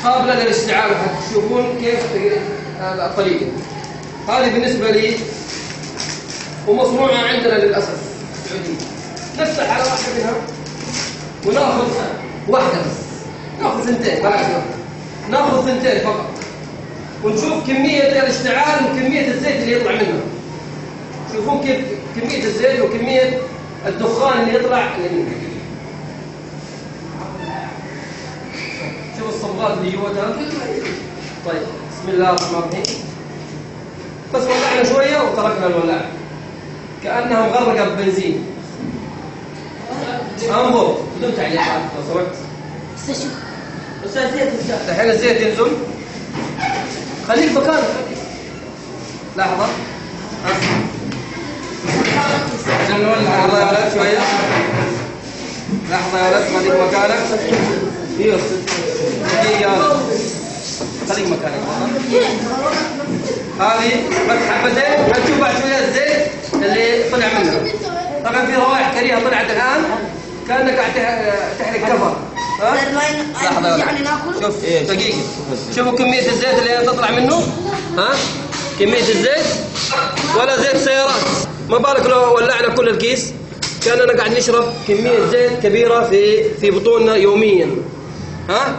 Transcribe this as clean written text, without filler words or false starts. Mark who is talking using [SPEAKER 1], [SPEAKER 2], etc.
[SPEAKER 1] قابلة للاشتعال، تشوفون كيف الطريقة. هذه بالنسبة لي ومصنوعة عندنا للأسف السعودية. نفتح على واحدة منها وناخذ واحدة بس، ناخذ ثنتين بلاش ناخذ ثنتين فقط، ونشوف كمية الاشتعال وكمية الزيت اللي يطلع منها. شوفون كيف كمية الزيت وكمية الدخان اللي يطلع منها. شوف الصبغات اللي جوتها. طيب بسم الله الرحمن الرحيم. بس ولعنا شوية وتركنا الولاعة كأنها مغرقة ببنزين. انظر بدون تعليقات لو سمحت. بس الزيت الحين الزيت ينزل. خليك مكانك. لحظة. عشان نولع. الله يا ولد شوية. لحظة يا ولد خليك مكانك. يوسف دقيقة يا ولد. خليك مكانك. هذه بس حبتين حتشوف بعد شوية الزيت اللي طلع منها. طبعا في روائح كريهة طلعت الآن كأنك قاعد تحرق كفر. لحظة يعني ناكل. شوف دقيقة. شوفوا كمية الزيت اللي تطلع منه. ها؟ كمية الزيت ولا زيت سيارات. ما بالك لو ولعنا كل الكيس كأننا قاعد نشرب كمية زيت كبيرة في بطوننا يوميا. ها؟